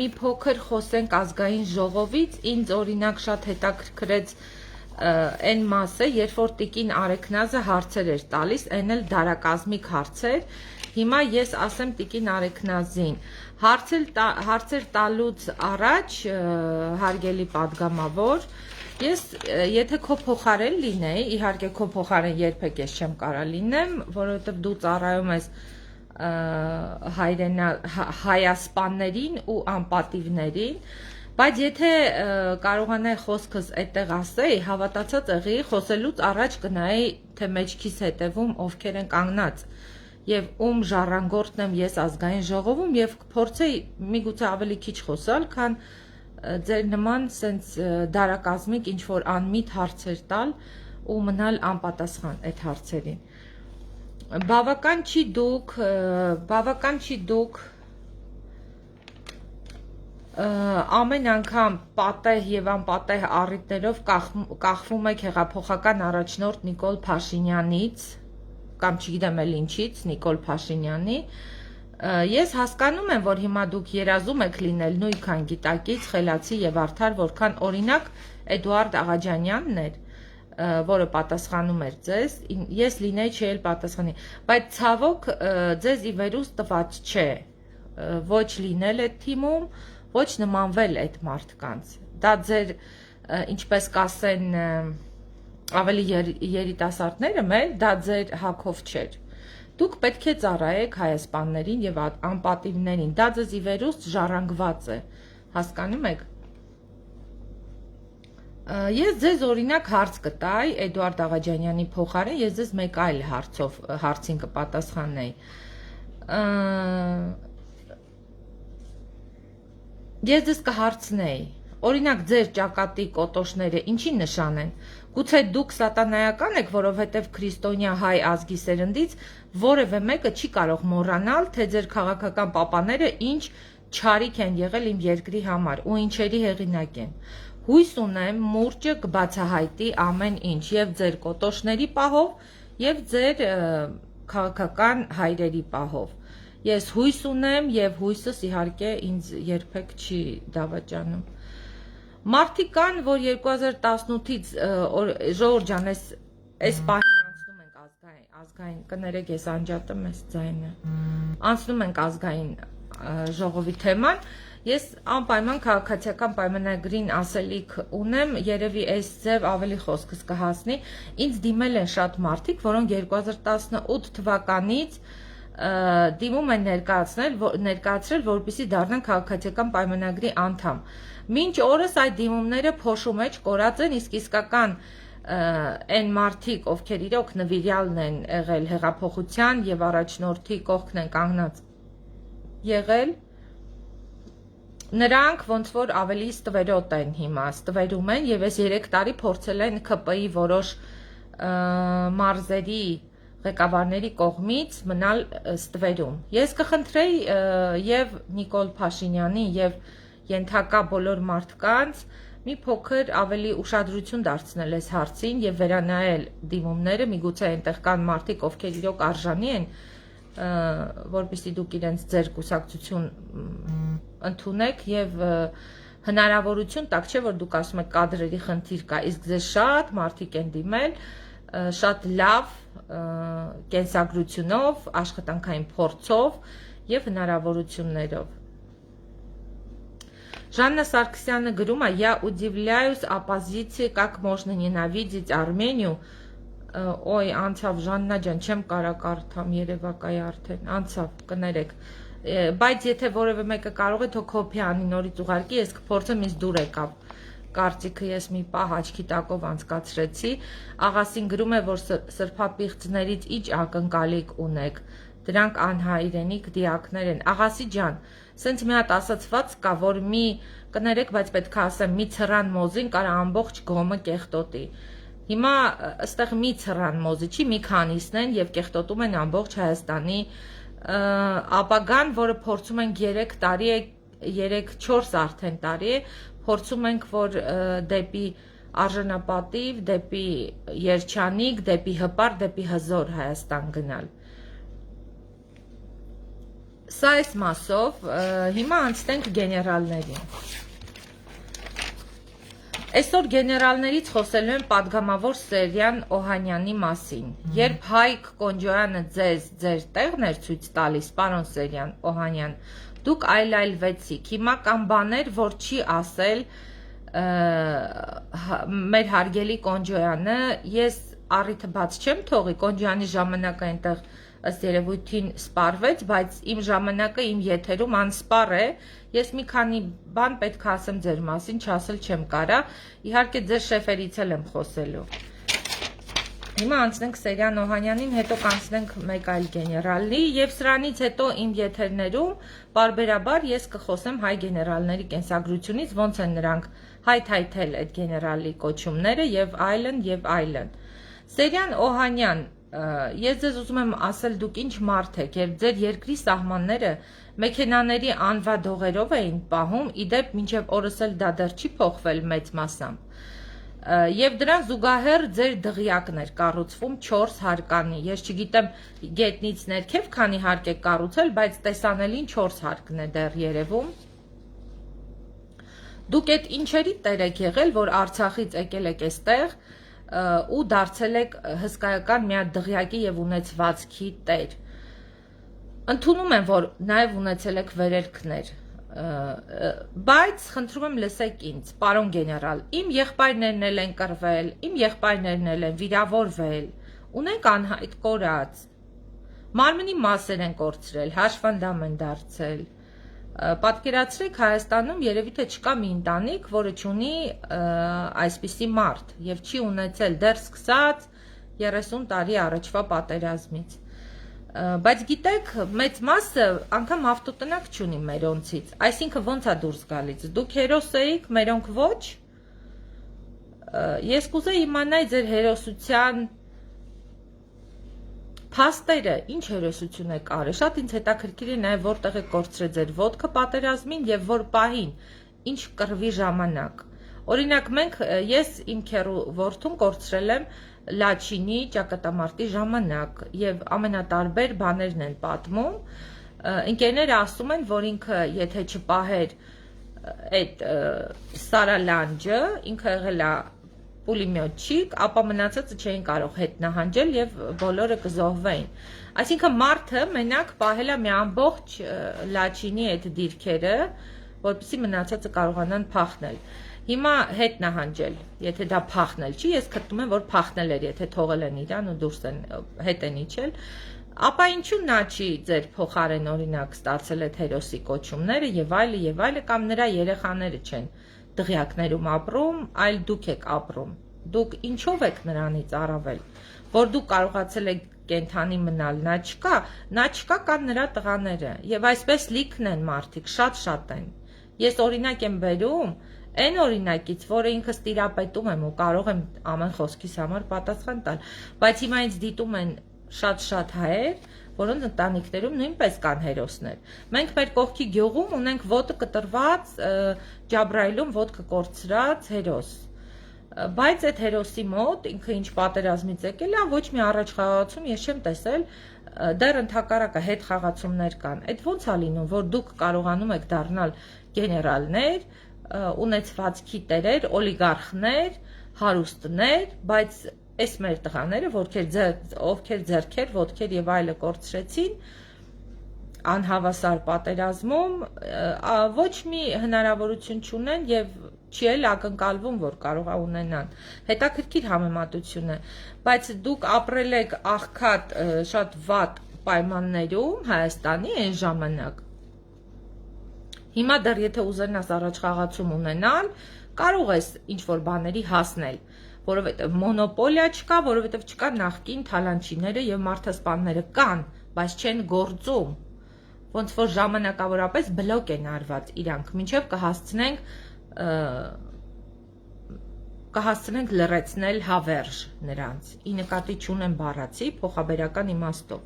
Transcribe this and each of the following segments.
մի փոքր խոսենք ազգային ժողովից, ինձ օրինակ շատ հետաքրքրեց այն մասը, երբ որ Տիկին Արեքնազը հարցեր էր տալիս, այն էլ դարակազմիկ հարցեր, հիմա ես ասեմ Տիկին Արեքնազին, հարցեր տալուց առաջ, հարգելի պատգամավոր, ես եթե քո փոխարեն լինեի, իհարկե քո փոխարեն երբեք ես չեմ կարա լինեմ, որովհետև դու ծառայում ես հայասպաններին ու անպատիվներին, բայց եթե կարողանայի խոսքս այդտեղ ասեի, հավատացած եղի, խոսելուց առաջ կնայի, թե մեջքիս հետևում ովքեր են կանգնած եւ ում ժառանգորդն եմ ես ազգային ժողովում եւ փորձեի միգուցե ավելի քիչ խոսալ, քան ձեր նման սենց դարակազմիկ ինչ որ անմիտ հարցեր տալ ու մնալ անպատասխան այդ հարցերին։ Բավական չի դուք ամեն անգամ պատեհ եւ անպատեհ առիթներով կախվում եք հեղափոխական առաջնորդ Նիկոլ Փաշինյանից կամ չգիտեմ էլ ինչից, Նիկոլ Փաշինյանի, ես հասկանում եմ, որ հիմա դուք երազում եք լինել նույնքան գիտակից, խելացի եւ արդար, որքան օրինակ Էդուարդ Աղաջանյանն էր, որը պատասխանում էր ձեզ, ես լինեի չի էլ պատասխանի, բայց ցավոք ձեզ ի վերուս տված չէ, ոչ լինել այդ թիմում, ոչ նմանվել այդ մարդկանց, դա ձեր, ինչպես կասեն ավելի երիտասարդները մեր, դա ձեր հագով չէր, դուք պետք է ծառայեք հայասպաններին եւ անպատիվներին, դա ձեզ ի վերուս ժառանգված է, հասկանում եք, ես ձեզ օրինակ հարց կտայի Էդուարդ Աղաջանյանի փոխարեն, ես ձեզ մեկ այլ հարցին կպատասխանեի, ես ձեզ կհարցնեի, օրինակ ձեր ճակատի կոտոշները ինչի նշան են, գուցե դուք սատանայական եք, որովհետև քրիստոնյա հայ ազգի սերնդից որևէ մեկը չի կարող մոռանալ, թե ձեր քաղաքական պապաները ինչ չարիք են եղել իմ երկրի համար ու ինչերի հեղինակ են, հույս ունեմ մուրճը կբացահայտի ամեն ինչ եւ ձեր կոտոշների պահով եւ ձեր քաղաքական հայրերի պահով, ես հույս ունեմ եւ հույսս իհարկե ինձ երբեք չի դավաճանում, մարդիկ կան, որ 2018-ից Ժողովուրդ ջան, այս պահին անցնում ենք ազգային, կներեք ես անջատում ես ձայնը, անցնում ենք ազգային ժողովի թեման, ես անպայման քաղաքացիական պայմանագրին ասելիք ունեմ, երևի այս ձև ավելի խոսքս կհասնի, ինձ դիմել են շատ մարդիկ, որոնք 2018 թվականից դիմում են ներկայացրել, որպեսզի դառնան քաղաքացիական պայմանագրի անդամ, մինչ օրս այդ դիմումները փոշու մեջ կորած են, իսկ իսկական այն մարդիկ, ովքեր իրոք նվիրյալն են եղել հեղափոխության եւ առաջնորդի կողքն են կանգնած եղել, նրանք ոնց որ ավելի ստվերոտ են հիմա, ստվերում են եւ այս 3 տարի փորձել են ԿՊ-ի որոշ մարզերի ղեկավարների կողմից մնալ ստվերում։ Ես կխնդրեի եւ Նիկոլ Փաշինյանի եւ ենթակա բոլոր մարդկանց մի փոքր ավելի ուշադրություն դարձնել այս հարցին եւ վերանայել դիմումները, միգուցե այնտեղ կան մարդիկ, ովքեր իրոք արժանի են, որպեսզի դուք իրենց ձեր կուսակցություն ընդունեք եւ հնարավորություն տակ չէ, որ դուք ասում եք կադրերի խնդիր կա, իսկ ձեզ շատ մարդիկ են դիմել, շատ լավ կենսագրությունով, աշխատանքային փորձով եւ հնարավորություններով։ Жанна Саркисяна գրում է, я удивляюсь оппозиции, как можно ненавидеть Армению, Ոյ, անցավ Ժաննա ջան, չեմ կարա կարդամ երևակայի արդեն, անցավ, կներեք, բայց եթե որևէ մեկը կարող է, թող կոպի անի նորից ուղարկի, ես կփորձեմ ինձ դուր եկավ, կարծիքը ես մի պահ աչքի տակով անցկացրեցի, աղասին գրում է, որ սրբապիղծներից ինչ ակնկալիք ունեք, դրանք անհայրենիք դիակներ են, աղասի ջան, սենց մի հատ ասացված կա, որ մի, կներեք, բայց պետք է ասեմ, մի ցռան մոզին կարա ամբողջ գոմը կեղտոտի, Հիմա ըստեղ մի ցռան մոզի չի, մի քանիսն են եւ կեղտոտում են ամբողջ Հայաստանի ապագան, որը փորձում ենք 3 տարի է, 3-4 արդեն տարի է, փորձում ենք, որ դեպի արժանապատիվ, դեպի երջանիկ, դեպի հպարտ, դեպի հզոր Հայաստան գնալ։ Սա այս մասով, հիմա անցնենք գեներալներին։ Այսօր գեներալներից խոսելու եմ падգամավոր Սերյան Օհանյանի մասին։ Երբ Հայկ Կոնջոյանը ձեր տեղն էր ցույց տալիս, պարոն Սերյան Օհանյան, դուք այլայլվեցիք։ Հիմա կան բաներ, որ չի ասել մեր հարգելի Կոնջոյանը, ես առիթը բաց չեմ թողի, Կոնջոյանի ժամանակը այնտեղ ըստ երևույթին սպառվեց, բայց իմ ժամանակը իմ եթերում անսպառ է, ես մի քանի բան պետք է ասեմ ձեր մասին, չասել չեմ կարա, իհարկե ձեր շեֆերից էլ եմ խոսելու։ Հիմա անցնենք Սերյան Օհանյանին, հետո կանցնենք մեկ այլ գեներալի եւ սրանից հետո իմ եթերներում բարբերաբար ես կխոսեմ հայ գեներալների կենսագրությունից, ոնց են նրանք հայթայթել այդ գեներալի կոչումները եւ այլն։ Սերյան Օհանյան, ես ձեզ ուզում եմ ասել դուք ինչ մարդ եք, երբ ձեր երկրի սահմանները մեքենաների անվադողերով էին պահում, իդեպ մինչև օրս էլ դա դեռ չի փոխվել մեծ մասամբ։ Եվ դրան զուգահեռ ձեր դղյակն էր կառուցվում 4 հարկանի։ Ես չգիտեմ գետնից ներքև քանի հարկ է կառուցել, բայց տեսանելին 4 հարկն է դեռ երևում։ Դուք այդ ինչերի տեր եք եղել, որ Արցախից եկել եք այստեղ ու դարձել եք հսկայական մի հատ դղյակի եւ ունեցվածքի տեր։ Ընդունում եմ, որ նաեւ ունեցել եք վերելքներ, բայց խնդրում եմ լսեք ինձ, պարոն գեներալ, իմ եղբայրներն էլ են կռվել, իմ եղբայրներն էլ են վիրավորվել, ունենք անհայտ կորած, մարմնի մասեր են կորցրել, հաշվանդամ են դարձել։ Պատկերացրեք Հայաստանում երևի թե չկա մի ընտանիք, որը չունի այսպիսի մարդ եւ չի ունեցել դեռ սկսած 30 տարի առաջվա պատերազմից։ Բայց գիտեք, մեծ մասը անգամ ավտոտնակ չունի մերոնցից, այսինքն ոնց է դուրս գալիս։ Դուք հերոս էիք, մերոնք ոչ։ Ես կուզեի իմանալ ձեր հերոսության փաստերը, ինչ հերոսություն եք արել, շատ ինձ հետաքրքիր է նաև որտեղ եք կորցրել ձեր ոտքը պատերազմին եւ որ պահին, ինչ կռվի ժամանակ։ Օրինակ ես իմ քեռու որդուն կորցրել եմ Լաչինի ճակատամարտի ժամանակ եւ ամենատարբեր բաներն են պատմում։ Ընկերները ասում են, որ ինքը եթե չպահեր այդ սարալանջը, ինքը եղել է պուլիմյոտչիկ, ապա մնացածը չէին կարող հետ նահանջել եւ բոլորը կզոհվեին։ Այսինքն մարդը մենակ պահել է մի ամբողջ Լաչինի այդ դիրքերը, որպեսզի մնացածը կարողանան փախնել։ Հիմա հետ նահանջել, եթե դա փախնել չի, ես գտնում եմ, որ փախնել էր, եթե թողել են իրան ու դուրս են հետ են իջել, ապա ինչու նա չի ձեր փոխարեն օրինակ ստացել այդ հերոսի կոչումները եւ այլը, կամ նրա երեխաները չեն դղյակներում ապրում, այլ դուք եք ապրում։ Դուք ինչով եք նրանից առավել, որ դուք կարողացել եք կենթանի մնալ, նա չկա, կան նրա տղաները, եւ այսպես լիքն են մարդիկ, շատ են։ Ես օրինակ եմ բերում, այն օրինակից, որը ինքս տիրապետում եմ ու կարող եմ ամեն խոսքիս համար պատասխան տալ, բայց հիմա ինձ դիտում են շատ հայեր, որոնց ընտանիքներում նույնպես կան հերոսներ։ Մենք մեր կողքի գյուղում ունենք ոտը կտրված, Ջաբրայիլում ոտքը կորցրած հերոս։ Բայց այդ հերոսի մոտ ինքը ինչ պատերազմից եկել է, ոչ մի առաջխաղացում ես չեմ տեսել, դեռ ընդհակառակը հետ խաղացումներ կան։ Այդ ոնց է լինում, որ դուք կարողանում եք դառնալ գեներալներ, ունեցվածքի տերեր, օլիգարխներ, հարուստներ, բայց այս մեր տղաները, ովքեր ձեռքեր, ոտքեր եւ այլը կորցրեցին անհավասար պատերազմում, ոչ մի հնարավորություն չունեն եւ չի էլ ակնկալվում, որ կարող է ունենան։ Հետաքրքիր համեմատություն է, բայց դուք ապրել եք աղքատ շատ վատ պայմաններում Հայաստանի այն ժամանակ։ Հիմա դեռ եթե ուզենաս առաջխաղացում ունենալ, կարող ես ինչ-որ բաների հասնել, որովհետև մոնոպոլիա չկա, որովհետև չկա նախկին թալանչիները եւ մարդասպանները կան, բայց չեն գործում։ Ոնց որ ժամանակավորապես բլոկ են արված իրանք, մինչև կհասցնենք լրացնել հավերժ նրանց։ Ի նկատի չունեմ բառացի փոխաբերական իմաստով։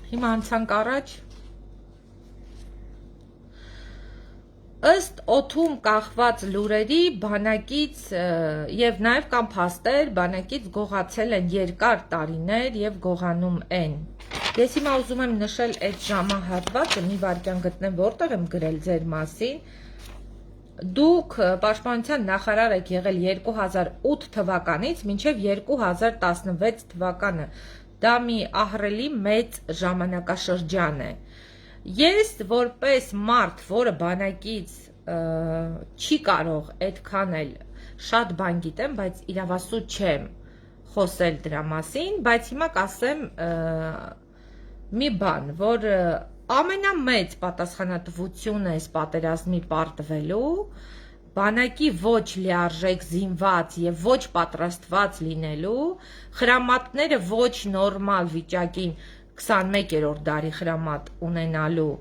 Հիմա անցանք առաջ։ Ըստ օդում կախված լուրերի բանակից եւ նաեւ կամ փաստեր բանակից գողացել են երկար տարիներ եւ գողանում են։ Ես հիմա ուզում եմ նշել այդ ժամահատվածը, մի վարքյան գտնեմ, որտեղ եմ գրել ձեր մասին։ Դուք պաշտպանության նախարար եք եղել 2008 թվականից մինչև 2016 թվականը։ Դա մի ահռելի մեծ ժամանակաշրջան է։ Ես որպես մարդ, որը բանակից չի կարող այդքան էլ շատ բան գիտեմ, բայց իրավասու չեմ խոսել դրա մասին, բայց հիմա կասեմ մի բան, որ ամենամեծ պատասխանատվությունը այս պատերազմի պարտվելու բանակի ոչ լիարժեք զինված եւ ոչ պատրաստված լինելու, խրամատները ոչ նորմալ վիճակին 21-րդ դարի խրամատ ունենալու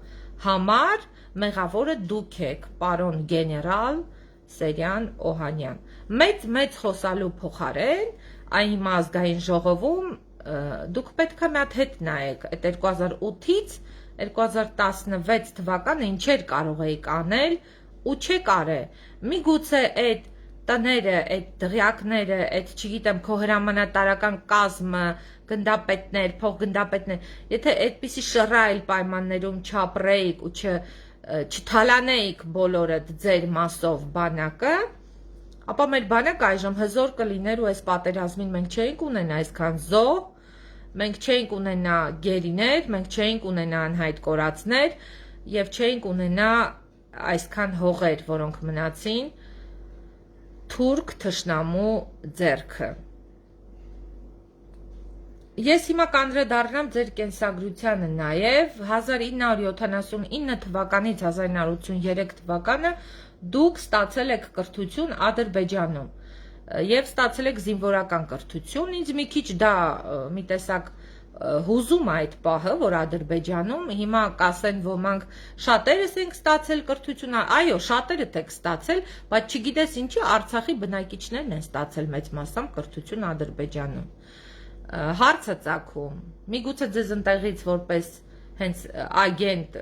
համար մեղավորը դուք եք, պարոն գեներալ Սերյան Օհանյան։ Մեծ խոսալու փոխարեն այն հիմա ազգային ժողովում դուք պետք է մի հատ հետ նայեք այդ 2008-ից 2016 թվականը ինչեր կարող էիք անել ու չեք արել։ Միգուցե այդ տները, այդ դղյակները, այդ չգիտեմ քո հրամանատարական կազմը, գնդապետներ, փոխգնդապետներ, եթե այդպիսի շռայլ պայմաններում չապրեիք ու չթալանեիք բոլորը ձեր մասով բանակը, ապա մեր բանակը այժմ հզոր կլիներ ու այս պատերազմին մենք չէինք ունենա այսքան զոհ, մենք չէինք ունենա գերիներ, մենք չէինք ունենա անհայտ կորածներ եւ չէինք ունենա այսքան հողեր, որոնք մնացին թուրք թշնամու ձեռքը։ Ես հիմա կանդրադառնամ ձեր կենսագրությանը նաև 1979 թվականից 1983 թվականը դուք ստացել եք կրթություն Ադրբեջանում եւ ստացել եք զինվորական կրթություն, ինձ մի քիչ դա մի տեսակ հուզում այդ պահը, որ Ադրբեջանում հիմա կասեն ոմանք շատերս ենք ստացել կրթություն, այո, շատերդ եք ստացել, բայց չգիտես ինչի Արցախի բնակիչներն են ստացել մեծ մասամբ կրթություն Ադրբեջանում։ Հարցը ծագում, միգուցե ձեզ ընտեղից որպես հենց ագենտ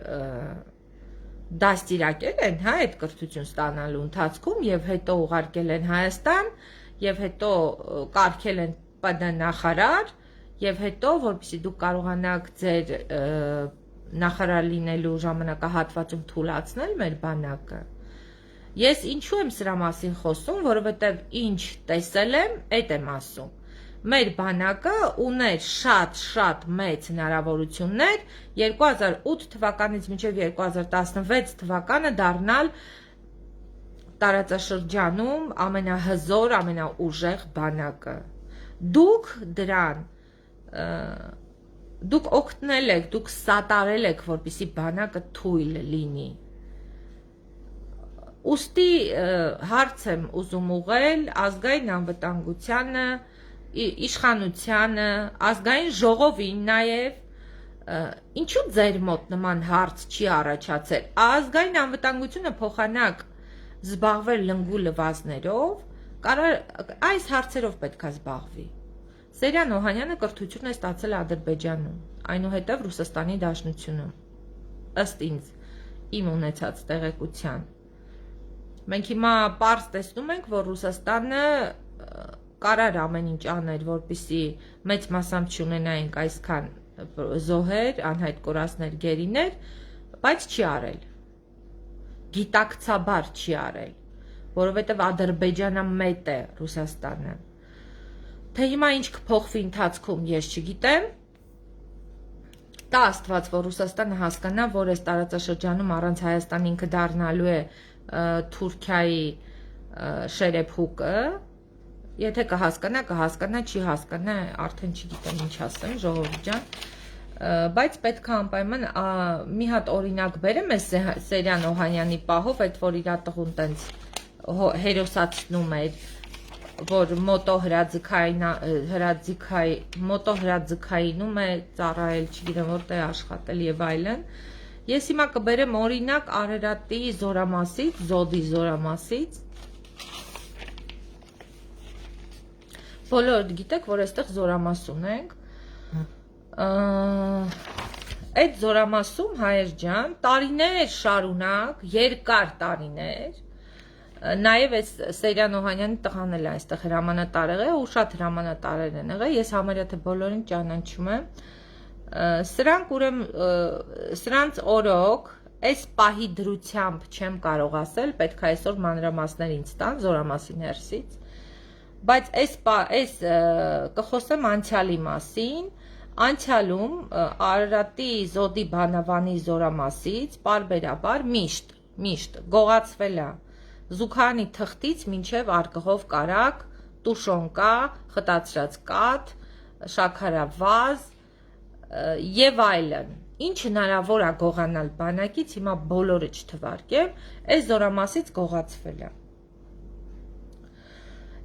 դաստիարակել են, հա, այդ կրթություն ստանալու ընթացքում եւ հետո ուղարկել են Հայաստան եւ հետո կարգել են ՊԴ նախարար եւ հետո որպեսզի դուք կարողանաք ձեր նախարար լինելու ժամանակահատվածում թույլատրել մեր բանակը։ Ես ինչու եմ սրա մասին խոսում, որովհետեւ ինչ տեսել եմ, այդ եմ ասում։ Մեր բանակը ուներ շատ մեծ հնարավորություններ 2008 թվականից մինչև 2016 թվականը դառնալ տարածաշրջանում ամենահզոր, ամենաուժեղ բանակը։ Դուք դրան դուք օգտնել եք, դուք սատարել եք, որպեսզի բանակը թույլ լինի։ Ուստի հարց եմ ուզում ուղղել ազգային անվտանգությանը, իշխանությանը, ազգային ժողովին նաև, ինչու ձեր մոտ նման հարց չի առաջացել։ Ազգային անվտանգությունը փոխանակ զբաղվել լնգու լվազներով, այս հարցերով պետք է զբաղվի։ Սերյան Օհանյանը կրթություն է ստացել Ադրբեջանում, այնուհետև Ռուսաստանի Դաշնությունում, ըստ ինձ, իմ ունեցած տեղեկության։ Մենք հիմա պարզ տեսնում ենք, որ Ռուսաստանը կարար ամեն ինչ աներ, որպեսզի մեծ մասամբ չունենայինք այսքան զոհեր, անհայտ կորածներ, գերիներ, բայց չի արել։ Գիտակցաբար չի արել, որովհետև ադրբեջանամետ է Ռուսաստանը։ Թե հիմա ինչ կփոխվի ընթացքում, ես չգիտեմ։ Տա Աստված, որ Ռուսաստանը հասկանա, որ այս տարածաշրջանում առանց Հայաստան ինքը դառնալու է Թուրքիայի շերեփուկը, եթե կհասկանա, չի հասկանա, արդեն չգիտեմ ինչ ասեմ, ժողովուրդ ջան, բայց պետք է անպայման մի հատ օրինակ բերեմ այս Սերյան Օհանյանի պահով, այդ որ իր տղուն տենց հերոսացնում էր, որ մոտո հրաձգայինում է ծառայել, չգիտեմ որտեղ աշխատել եւ այլն։ Ես հիմա կբերեմ օրինակ Արարատի զորամասից, Զոդի զորամասից։ Բոլորդ գիտեք, որ այստեղ զորամաս ունենք։ այդ զորամասում հայեր ջան տարիներ շարունակ, երկար տարիներ, նաև այս Սերյան Օհանյանի տղան էլ այստեղ հրամանատար եղել ու շատ հրամանատարեր են եղել, ես համարյա թե բոլորին ճանաչում եմ, սրանք ուրեմն սրանց օրոք այս պահի դրությամբ չեմ կարող ասել, պետք է այսօր մանրամասներ ինձ տան զորամասի ներսից, բայց այս կխոսեմ անցյալի մասին, անցյալում Արարատի Զոդի Բանավանի զորամասից պարբերաբար միշտ գողացվել է Զուքանի թղթից մինչև արկղով կարակ, տուշոնկա, խտացրած կաթ, շաքարավազ եւ այլն, ինչ հնարավոր է գողանալ բանակից, հիմա բոլորը չթվարկեմ, այս զորամասից գողացվել է։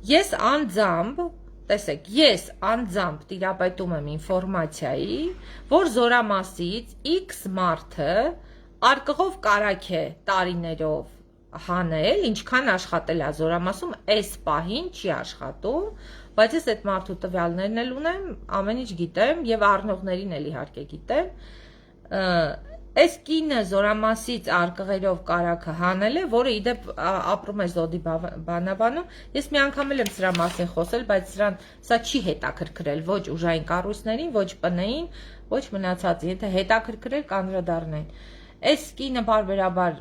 Ես անձամբ տիրապետում եմ ինֆորմացիայի, որ զորամասից X մարդը արկղով կարակ է տարիներով հանել, ինչքան աշխատել է զորամասում, այս պահին չի աշխատում, բայց ես այդ մարդու տվյալներն էլ ունեմ, ամեն ինչ գիտեմ եւ առնողներին էլ իհարկե գիտեմ։ Այս կինը զորամասից արկղերով կարակը հանել է, որը իդեպ ապրում է Զոդի Բանավանում, ես մի անգամ էլ եմ սրա մասին խոսել, բայց սա չի հետաքրքրել ոչ ուժային կառույցներին, ոչ ՊՆ-ին, ոչ մնացածին, եթե հետաքրքրել կանդրադառնային։ Այս կինը բարբերաբար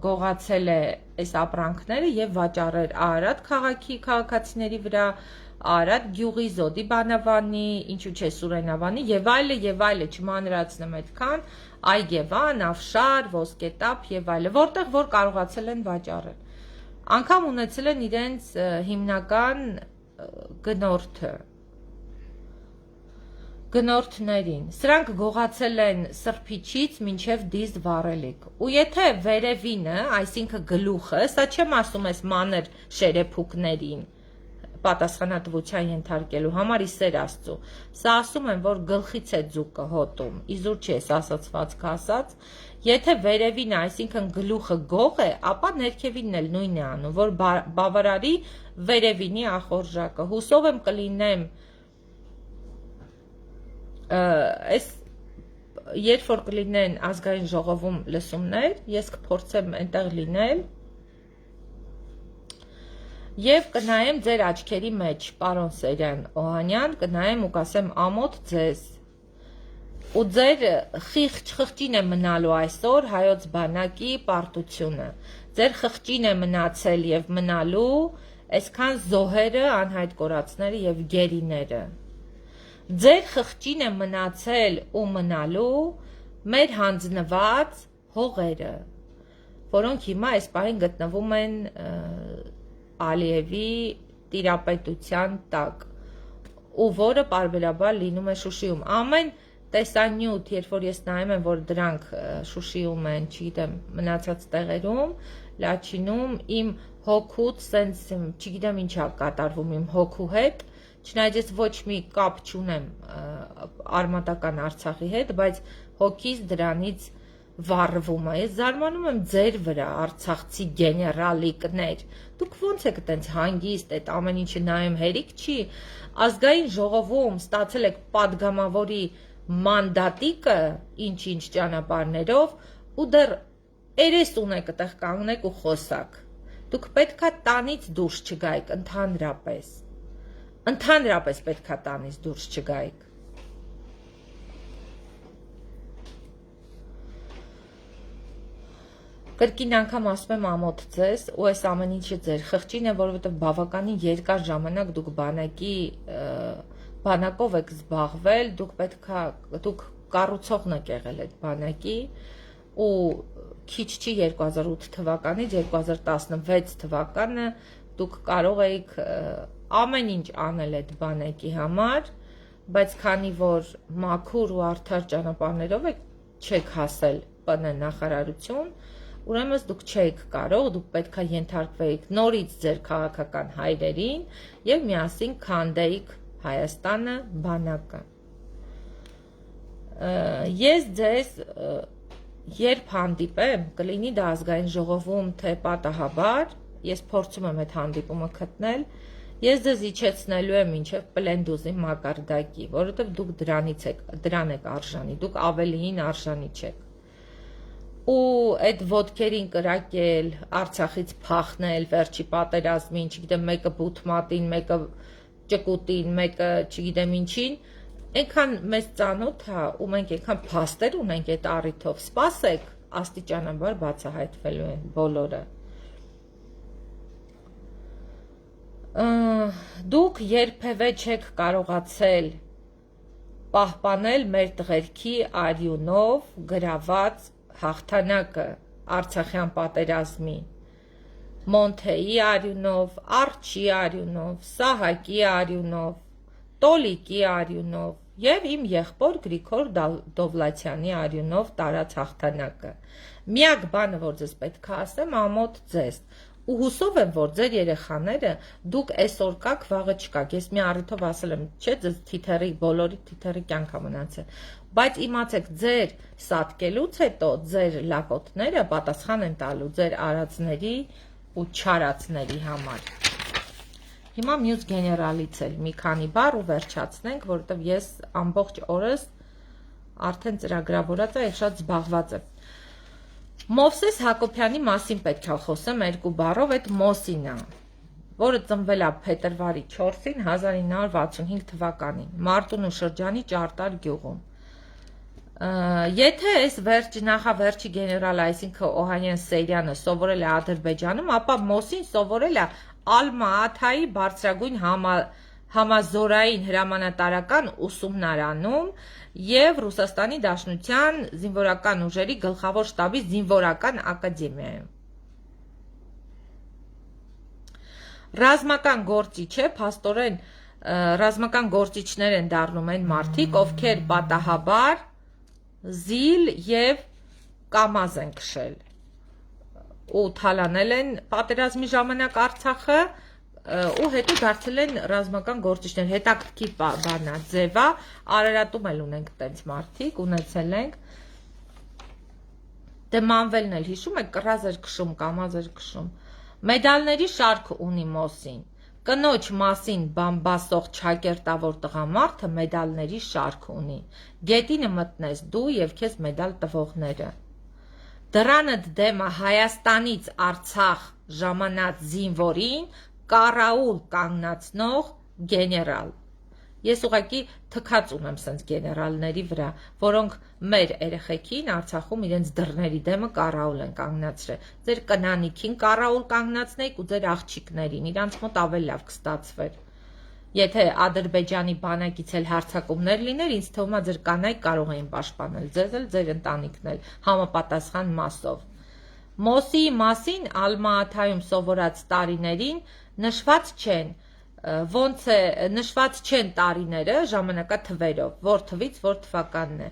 գողացել է այս ապրանքները եւ վաճառել Արարատ քաղաքի քաղաքացիների վրա, Արարատ գյուղի Զոդի Բանավանի, ինչու՞ չէ Սուրենավանի եւ այլը, չմանրացնեմ այդքան, Այգևան, Ավշար, Ոսկետապ եւ այլը, որտեղ որ կարողացել են վաճառել։ Անկամ ունեցել են իրենց հիմնական գնորդներին։ Սրանք գողացել են Սրբիչից մինչև Դիզ Վառելիք։ Ու եթե վերևինը, այսինքն գլուխը, սա չեմ ասում ես մանր շերեփուկներին պատասխանատվության ենթարկելու համար իսեր Աստծո։ Սա ասում եմ, որ գլխից է ձուկը հոտում, իզուր չի ես ասացվածքը ասած, եթե վերևինը, այսինքն գլուխը գող է, ապա ներքևինն էլ նույնն է անում, որ բավարարի վերևինի ախորժակը։ Հուսով եմ կլինեմ այս երբ որ կլինեն ազգային ժողովում լսումներ, ես կփորձեմ այնտեղ լինել եւ կնայեմ ձեր աչքերի մեջ, պարոն Սերյան Օհանյան, կնայեմ ու կասեմ ամոթ ձեզ ու ձեր խղճին է մնալու այսօր հայոց բանակի պարտությունը, ձեր խղճին է մնացել եւ մնալու այսքան զոհերը, անհայտ կորածները եւ գերիները, ձեր խղճին է մնացել ու մնալու մեր հանձնված հողերը, որոնք հիմա այս պահին գտնվում են Ալիևի տիրապետության տակ ու որը պարբերաբար լինում է Շուշիում։ Ամեն տեսանյութ, երբ որ ես նայում եմ, որ դրանք Շուշիում են, չգիտեմ, մնացած տեղերում, Լաչինում, իմ հոգուց սենց, չգիտեմ ինչա կատարվում իմ հոգու հետ, չնայած ես ոչ մի կապ չունեմ արմատական Արցախի հետ, բայց հոգիս դրանից վառվում է։ Ես զարմանում եմ ձեր վրա, արցախցի գեներալիկներ։ Դուք ո՞նց եք այդպես հանգիստ, այդ ամեն ինչը նայում հերիք չի։ Ազգային ժողովում ստացել եք падգամավորի մանդատիկը, ինչ-ինչ ճանապարհներով, ու դեռ երես ունեք այդտեղ կանգնեք ու խոսակ։ Դուք պետքա տանից դուրս չգայիք, ընդհանրապես պետքա տանից դուրս չգայիք։ Կրկին անգամ ասում եմ ամոթ ձեզ, ու այս ամեն ինչը ձեր խղճին է, որովհետև բավականին երկար ժամանակ դուք բանակով եք զբաղվել, դուք կառուցողն եք եղել այդ բանակի, ու քիչ չի 2008 թվականից 2016 թվականը դուք կարող էիք ամեն ինչ անել այդ բանակի համար, բայց քանի որ մաքուր ու արդար ճանապարհներով չեք հասել ՊՆ նախարարություն, ուրեմն դուք չէիք կարող, դուք պետքա ենթարկվեիք նորից ձեր քաղաքական հայրերին եւ միասին քանդեիք Հայաստանը, բանակը։ Ես ձեզ երբ հանդիպեմ, կլինի դա ազգային ժողովում, թե պատահաբար, ես փորձում եմ այդ հանդիպումը գտնել, Ես ձեզ իջեցնելու եմ ինչև պլենդուզի մակարդակի, որովհետև դուք դրան եք արժանի, դուք ավելիին արժանի չեք։ Ու այդ ոտքերին կրակել, Արցախից փախնել, վերջի պատերազմին, չգիտեմ, մեկը բութմատին, մեկը ճկուտին, մեկը չգիտեմ ինչին, այնքան մեծ ծանոթ է, ու մենք այնքան փաստեր ունենք այդ առիթով, սպասեք, աստիճանաբար բացահայտվելու են բոլորը։ Դուք երբևէ չեք կարողացել պահպանել մեր տղերքի արյունով գրաված հաղթանակը Արցախյան պատերազմի, Մոնթեի արյունով, Արջի արյունով, Սահակի արյունով, Տոլիկի արյունով և իմ եղբոր Գրիգոր Դովլաթյանի արյունով տարած հաղթանակը։ Միակ բանը, որ ձեզ պետք է ասեմ, ամոթ ձեզ, ու հուսով եմ, որ ձեր երեխաները դուք այսօր կաք, վաղը չկաք։ Ես մի առիթով ասել եմ, չէ, ձեզ թիթերի, բոլորի թիթերի կյանք մնացել։ Բայց իմացեք, ձեր սատկելուց հետո ձեր լակոտները պատասխան են տալու ձեր արածների ու չարածների համար։ Հիմա մյուս գեներալից էլ մի քանի բառ ու վերջացնենք, որովհետև ես ամբողջ օրս արդեն ծրագրավորած եմ եւ շատ զբաղված եմ։ Մովսես Հակոբյանի մասին պետք է խոսեմ երկու բառով, այդ Մոսին է, որը ծնվել է փետրվարի 4-ին 1965 թվականին Մարտունու շրջանի Ճարտար գյուղում։ Եթե այս նախավերջի գեներալը, այսինքն Օհանյան Սեյրյանը սովորել է Ադրբեջանում, ապա Մոսին սովորել է Ալմա-Աթայի բարձրագույն համազորային հրամանատարական ուսումնարանում և Ռուսաստանի Դաշնության զինվորական ուժերի գլխավոր շտաբի զինվորական ակադեմիայում։ Ռազմական գործիչ է, փաստորեն ռազմական գործիչներ են դառնում այն մարդիկ, ովքեր պատահաբար զիլ և կամազ են քշել ու թալանել են պատերազմի ժամանակ Արցախը ու հետո դարձել են ռազմական գործիչներ, հետաքրքիր բան է, ձև է, Արարատում էլ ունենք տենց մարդիկ, ունեցել ենք, դե Մանվելն էլ հիշում եք, կռազ էր քշում, կամազ էր քշում, մեդալների շարք ունի Մոսին, կնոջ մասին բամբասող չակերտավոր տղամարդը մեդալների շարք ունի, գետինը մտնես դու և քեզ մեդալ տվողները, դրանդ դեմը Հայաստանից Արցախ ժամանած զինվորին կարաուլ կանգնացնող գեներալ։ Ես ուղղակի թքած ունեմ սենց գեներալների վրա, որոնք մեր երեխեքին Արցախում իրենց դռների դեմը կարաուլ են կանգնացրել։ Ձեր կնանիքին կարաուլ կանգնացնեիք ու ձեր աղջիկներին, իրանց մոտ ավելի լավ կստացվեր։ Եթե Ադրբեջանի բանակից էլ հարձակումներ լիներ, ինձ թվում է ձեր կանայք կարող էին պաշտպանել ձեզ էլ, ձեր ընտանիքն էլ համապատասխան մասով։ Մոսիի մասին Ալմա-Աթայում սովորած տարիներին նշված չեն տարիները ժամանակաթվերով, որ թվից որ թվականն է։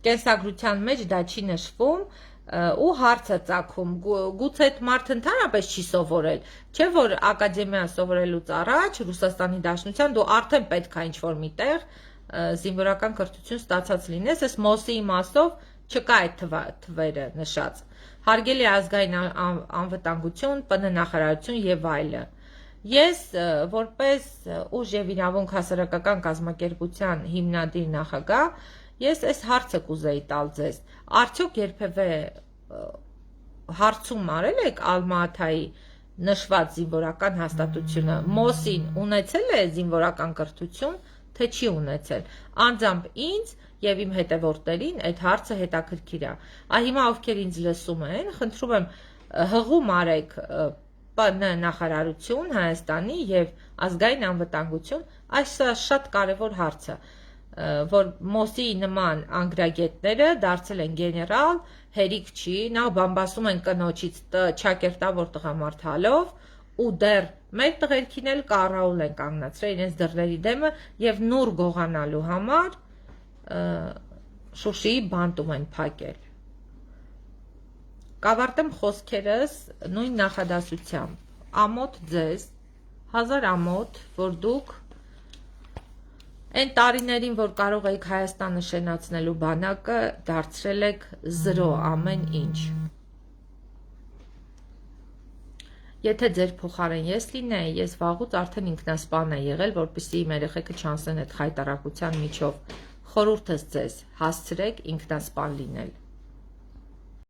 Կենսագրության մեջ դա չի նշվում ու հարցը ծագում, գուցե այդ մարդը ընդհանրապես չի սովորել, չէ որ ակադեմիա սովորելուց առաջ Ռուսաստանի Դաշնության դու արդեն պետք է ինչ-որ միտեղ զինվորական կրթություն ստացած լինես, այս Մոսիի մասով չկա այդ թվերը նշած։ Հարգելի ազգային անվտանգություն, ՊՆ նախարարություն եւ այլը։ Ես որպես ուժ եւ իրավունք հասարակական կազմակերպության հիմնադիր նախագահ, ես այս հարցը կուզեի տալ ձեզ։ Արդյոք երբևէ հարցում արել եք Ալմա-Աթայի նշված զինվորական հաստատությունը, Մոսին ունեցել է զինվորական կրթություն, թե չի ունեցել։ Անձամբ ինձ եւ իմ հետևորդներին այդ հարցը հետաքրքիր է։ Հիմա ովքեր ինձ լսում են, խնդրում եմ հղում արեք ՊՆ նախարարություն Հայաստանի եւ ազգային անվտանգություն, այս շատ կարեւոր հարց է, որ Մոսի նման անգրագետները դարձել են գեներալ, հերիք չի, նախ բամբասում են կնոջից չակերտավոր տղամարդ հալով ու դեռ մեր տղերքին էլ կարաուլ են կանգնացրել իրենց դռների դեմը եւ նուր գողանալու համար Շուշիի բանտում են փակել։ Կավարտեմ խոսքերս նույն նախադասությամբ։ Ամոթ ձեզ, հազար ամոթ, որ դուք այն տարիներին, որ կարող եք Հայաստանը շենացնելու բանակը, դարձրել եք 0 ամեն ինչ։ Եթե ձեր փոխարեն ես լինեի, ես վաղուց արդեն ինքնասպան եմ եղել, որպեսզի իմ երեխեքը չանցնեն այդ խայտառակության միջով։ Խորհուրդս ձեզ՝ հասցրեք ինքնասպան լինել։